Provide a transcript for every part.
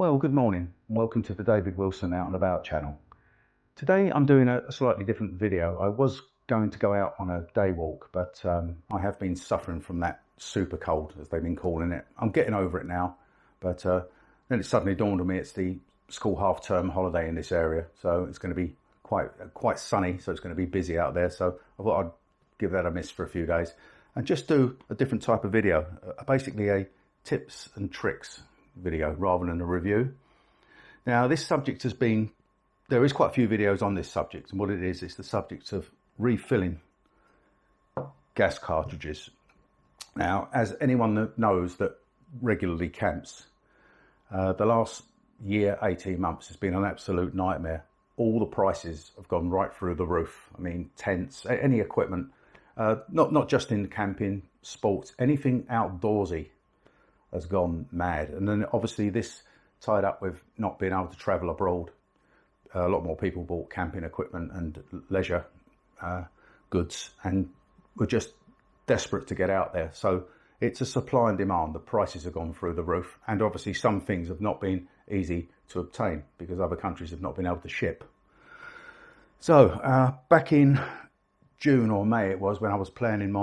Well, good morning and welcome to the David Wilson Out and About channel. Today I'm doing a slightly different video. I was going to go out on a day walk, but I have been suffering from that super cold, as they've been calling it. I'm getting over it now, but then it suddenly dawned on me it's the school half-term holiday in this area, so it's going to be quite sunny, so it's going to be busy out there. So I thought I'd give that a miss for a few days and just do a different type of video, basically a tips and tricks video rather than a review. Now this subject there is quite a few videos on this subject, and what it is the subject of refilling gas cartridges. Now, as anyone that knows that regularly camps, the last year, 18 months has been an absolute nightmare. All the prices have gone right through the roof. I mean, tents, any equipment, not just in camping, sports, anything outdoorsy has gone mad. And then obviously this tied up with not being able to travel abroad. A lot more people bought camping equipment and leisure goods and were just desperate to get out there. So it's a supply and demand. The prices have gone through the roof, and obviously some things have not been easy to obtain because other countries have not been able to ship. So back in June or May it was, when I was planning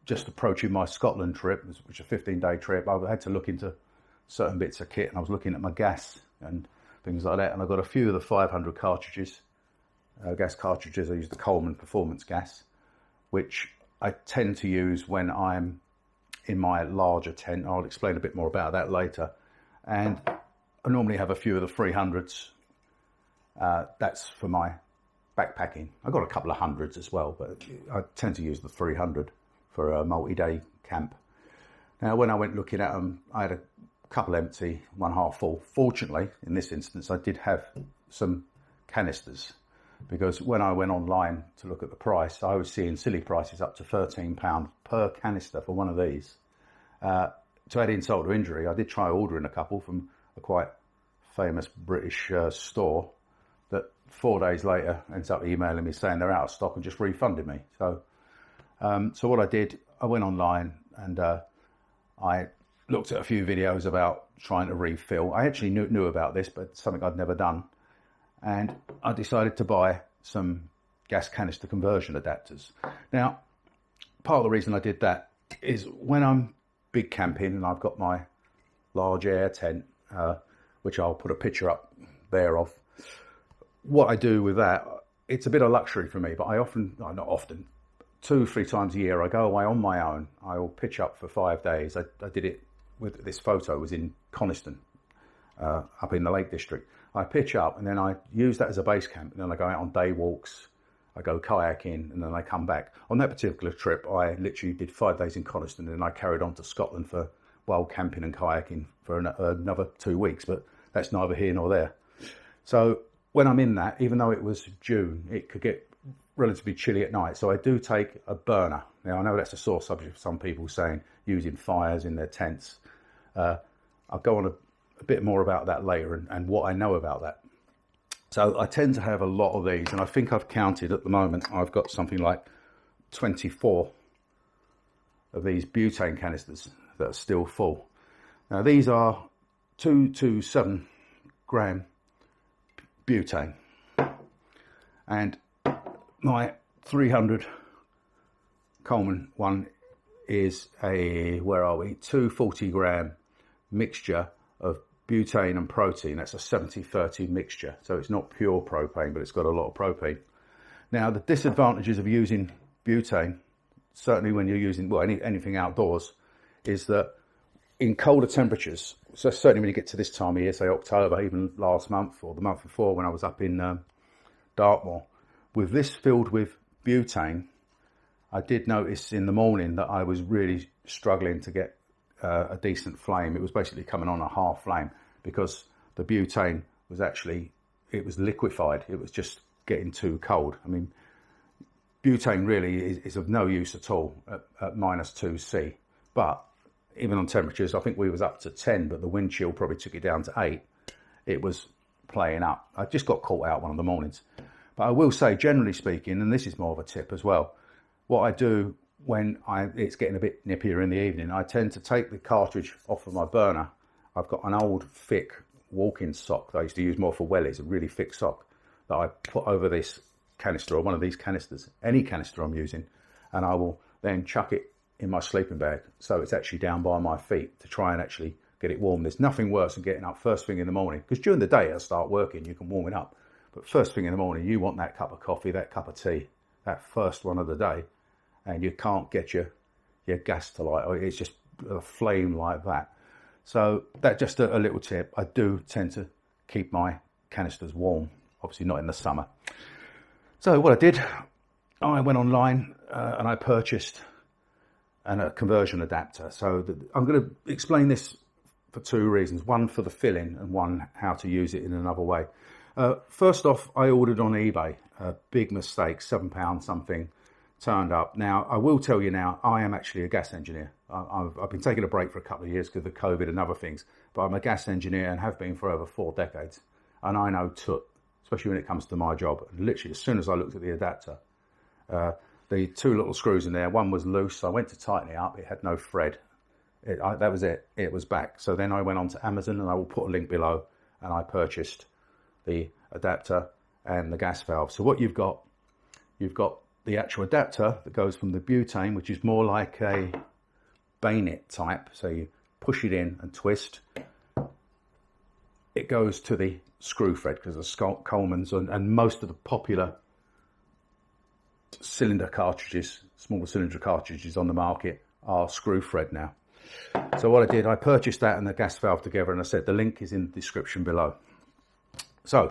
just approaching my Scotland trip, which is a 15-day trip, I had to look into certain bits of kit, and I was looking at my gas and things like that, and I got a few of the 500 cartridges, gas cartridges. I use the Coleman Performance Gas, which I tend to use when I'm in my larger tent. I'll explain a bit more about that later. And I normally have a few of the 300s. That's for my backpacking. I've got a couple of hundreds as well, but I tend to use the 300 for a multi-day camp. Now, when I went looking at them, I had a couple empty, one half full. Fortunately, in this instance, I did have some canisters, because when I went online to look at the price, I was seeing silly prices up to £13 per canister for one of these. To add insult to injury, I did try ordering a couple from a quite famous British store that 4 days later ends up emailing me saying they're out of stock and just refunded me. So what I did, I went online and I looked at a few videos about trying to refill. I actually knew about this, but it's something I'd never done. And I decided to buy some gas canister conversion adapters. Now, part of the reason I did that is when I'm big camping and I've got my large air tent, which I'll put a picture up there of, what I do with that, it's a bit of luxury for me, but not often, 2-3 times a year, I go away on my own. I'll pitch up for 5 days. I did it with this photo, was in Canister, up in the Lake District. I pitch up and then I use that as a base camp, and then I go out on day walks, I go kayaking, and then I come back. On that particular trip, I literally did 5 days in Canister, and then I carried on to Scotland for wild camping and kayaking for another 2 weeks, but that's neither here nor there. So when I'm in that, even though it was June, it could get relatively chilly at night, so I do take a burner. Now, I know that's a sore subject for some people, saying using fires in their tents. I'll go on a bit more about that later and what I know about that. So I tend to have a lot of these, and I think I've counted at the moment, I've got something like 24 of these butane canisters that are still full. Now, these are 2 to 7 gram butane, and my 300 Coleman one is a 240 gram mixture of butane and protein. That's a 70-30 mixture, so it's not pure propane, but it's got a lot of propane. Now, the disadvantages of using butane, certainly when you're using anything outdoors, is that in colder temperatures, so certainly when you get to this time of year, say October, even last month or the month before when I was up in Dartmoor, with this filled with butane, I did notice in the morning that I was really struggling to get a decent flame. It was basically coming on a half flame because the butane was it was liquefied. It was just getting too cold. I mean, butane really is of no use at all at -2°C. But even on temperatures, I think we was up to 10, but the wind chill probably took it down to 8. It was playing up. I just got caught out one of the mornings. But I will say, generally speaking, and this is more of a tip as well, what I do when it's getting a bit nippier in the evening, I tend to take the cartridge off of my burner I've got an old thick walking sock that I used to use more for wellies, a really thick sock that I put over this canister, or one of these canisters, any canister I'm using, and I will then chuck it in my sleeping bag so it's actually down by my feet to try and actually get it warm. There's nothing worse than getting up first thing in the morning, because during the day I start working, you can warm it up, but first thing in the morning you want that cup of coffee, that cup of tea, that first one of the day, and you can't get your gas to light, or it's just a flame like that. So that's just a little tip. I do tend to keep my canisters warm, obviously not in the summer. So what I did, I went online and I purchased a conversion adapter. So I'm going to explain this for two reasons. One for the filling, and one how to use it in another way. First off, I ordered on eBay. A big mistake, £7 something, turned up. Now, I will tell you now, I am actually a gas engineer. I've been taking a break for a couple of years because of COVID and other things, but I'm a gas engineer and have been for over 4 decades. And I know tut, especially when it comes to my job. Literally, as soon as I looked at the adapter, the 2 little screws in there, one was loose. I went to tighten it up. It had no thread. That was it. It was back. So then I went on to Amazon, and I will put a link below, and I purchased the adapter and the gas valve. So what you've got the actual adapter that goes from the butane, which is more like a bayonet type. So you push it in and twist. It goes to the screw thread, because the Coleman's and most of the popular cylinder cartridges, smaller cylinder cartridges on the market, are screw thread now. So what I did, I purchased that and the gas valve together, and I said the link is in the description below. So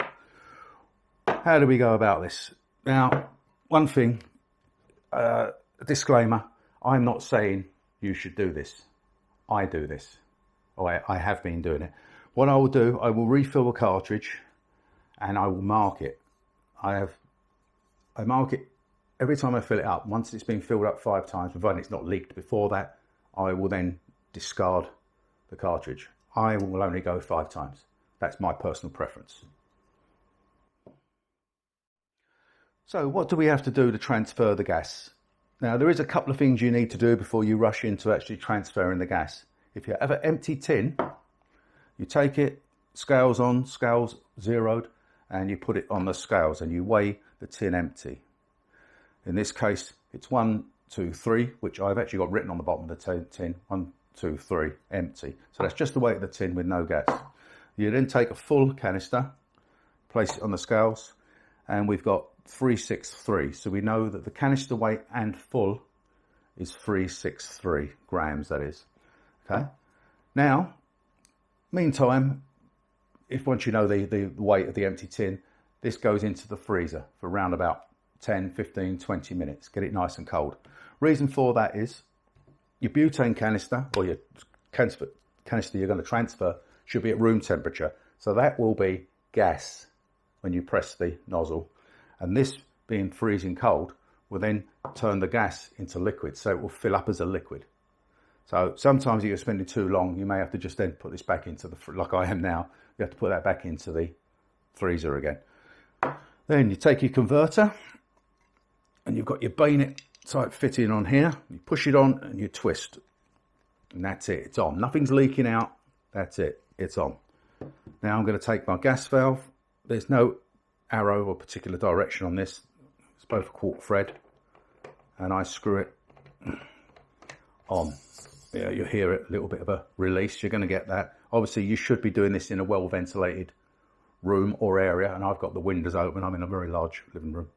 how do we go about this? Now, one thing, a disclaimer, I'm not saying you should do this. I do this, or I have been doing it. What I will do, I will refill the cartridge and I will mark it. I mark it every time I fill it up. Once it's been filled up 5 times, provided it's not leaked before that, I will then discard the cartridge. I will only go 5 times. That's my personal preference. So what do we have to do to transfer the gas? Now, there is a couple of things you need to do before you rush into actually transferring the gas. If you have an empty tin, you take it, scales on, scales zeroed, and you put it on the scales and you weigh the tin empty. In this case, it's 1, 2, 3, which I've actually got written on the bottom of the tin, 1, 2, 3, empty. So that's just the weight of the tin with no gas. You then take a full canister, place it on the scales, and we've got 363. So we know that the canister weight and full is 363 grams, that is. Okay. Now, meantime, if once you know the weight of the empty tin, this goes into the freezer for around about 10, 15, 20 minutes. Get it nice and cold. Reason for that is your butane canister, or your canister you're going to transfer, should be at room temperature. So that will be gas when you press the nozzle. And this, being freezing cold, will then turn the gas into liquid. So it will fill up as a liquid. So sometimes if you're spending too long, you may have to just then put this back into like I am now, you have to put that back into the freezer again. Then you take your converter, and you've got your bayonet type fitting on here. You push it on and you twist. And that's it, it's on. Nothing's leaking out. That's it, it's on. Now I'm going to take my gas valve. There's no arrow or particular direction on this. It's both a quarter thread. And I screw it on. Yeah, you'll hear it, a little bit of a release. You're going to get that. Obviously, you should be doing this in a well-ventilated room or area. And I've got the windows open. I'm in a very large living room.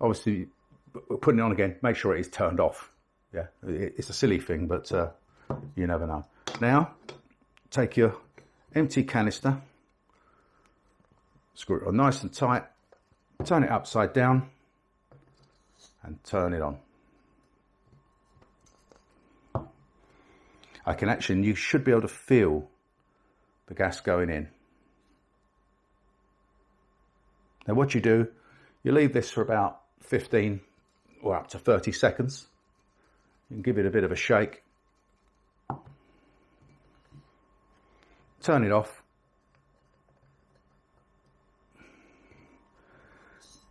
Obviously, putting it on again, make sure it is turned off. Yeah, it's a silly thing, but you never know. Now, take your empty canister, screw it on nice and tight, turn it upside down, and turn it on. You should be able to feel the gas going in. Now what you do, you leave this for about 15 or up to 30 seconds. You can give it a bit of a shake. Turn it off.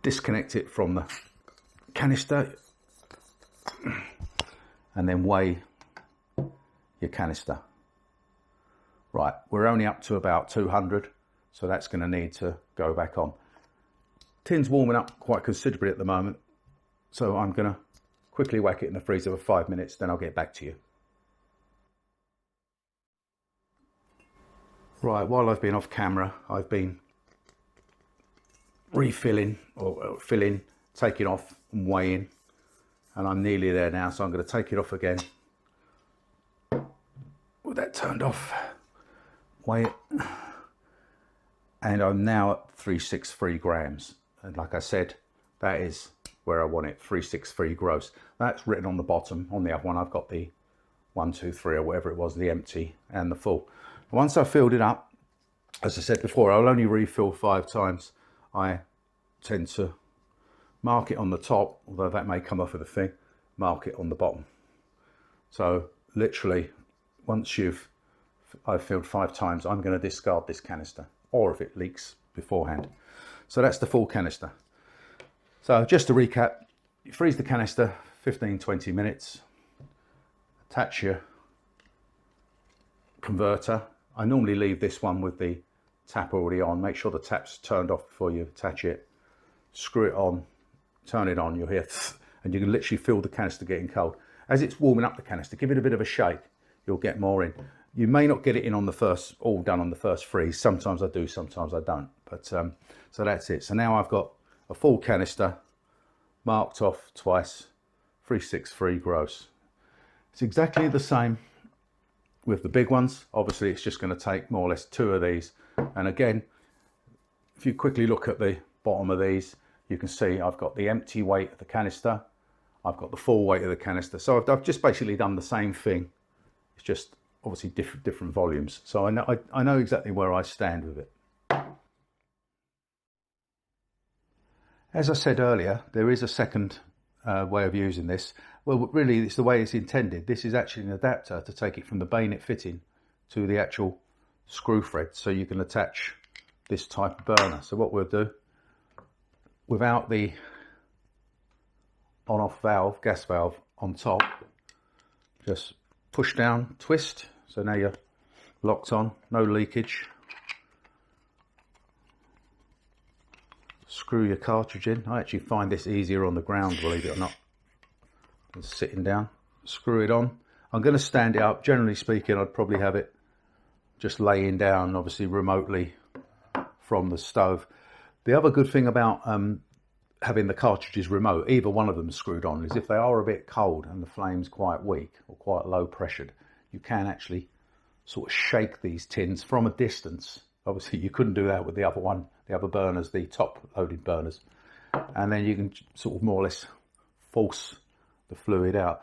Disconnect it from the canister. And then weigh your canister. Right, we're only up to about 200, so that's going to need to go back on. Tin's warming up quite considerably at the moment, so I'm going to quickly whack it in the freezer for 5 minutes, then I'll get back to you. Right, while I've been off camera, I've been refilling or filling, taking off and weighing, and I'm nearly there now, so I'm going to take it off again with that turned off, weigh it, and I'm now at 363 grams, and like I said, that is where I want it, 363 gross. That's written on the bottom. On the other one I've got the 1, 2, 3 or whatever it was, the empty and the full. Once I've filled it up, as I said before, I'll only refill 5 times. I tend to mark it on the top, although that may come off of the thing, mark it on the bottom. So literally, once I've filled 5 times, I'm going to discard this canister, or if it leaks beforehand. So that's the full canister. So just to recap, you freeze the canister 15-20 minutes, attach your converter. I normally leave this one with the tap already on. Make sure the tap's turned off before you attach it. Screw it on, turn it on, you'll hear and you can literally feel the canister getting cold. As it's warming up the canister, give it a bit of a shake, you'll get more in. You may not get it in on the first, all done on the first freeze. Sometimes I do, sometimes I don't. But so that's it. So now I've got a full canister, marked off twice, 363 gross. It's exactly the same with the big ones. Obviously it's just going to take more or less 2 of these. And again, if you quickly look at the bottom of these, you can see I've got the empty weight of the canister, I've got the full weight of the canister. So I've just basically done the same thing. It's just obviously different volumes. So I know exactly where I stand with it. As I said earlier, there is a second way of using this. Well, really, it's the way it's intended. This is actually an adapter to take it from the bayonet fitting to the actual screw thread, so you can attach this type of burner. So what we'll do, without the on-off valve, gas valve on top, just push down, twist. So now you're locked on, no leakage. Screw your cartridge in. I actually find this easier on the ground, believe it or not, than sitting down. Screw it on. I'm going to stand it up. Generally speaking, I'd probably have it just laying down, obviously remotely from the stove. The other good thing about having the cartridges remote, either one of them screwed on, is if they are a bit cold and the flame's quite weak or quite low pressured, you can actually sort of shake these tins from a distance. Obviously you couldn't do that with the other one, the other burners, the top loaded burners. And then you can sort of more or less force the fluid out.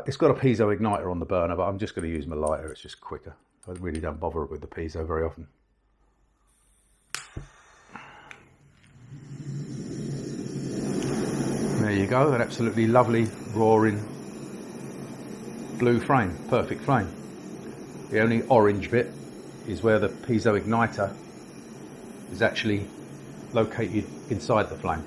It's got a piezo igniter on the burner, but I'm just going to use my lighter, it's just quicker. I really don't bother with the piezo very often. There you go, an absolutely lovely roaring blue flame, perfect flame. The only orange bit is where the piezo igniter is actually located inside the flame.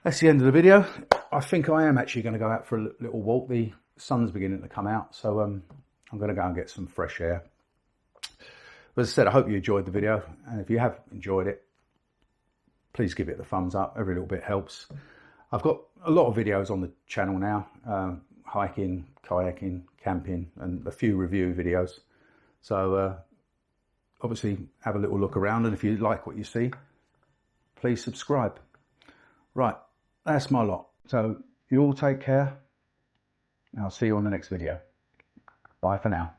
That's the end of the video. I think I am actually going to go out for a little walk. The sun's beginning to come out, so I'm going to go and get some fresh air. But as I said, I hope you enjoyed the video, and if you have enjoyed it, please give it the thumbs up. Every little bit helps. I've got a lot of videos on the channel now, hiking, kayaking, camping, and a few review videos. So obviously have a little look around, and if you like what you see, please subscribe. Right, that's my lot. So you all take care, and I'll see you on the next video. Bye for now.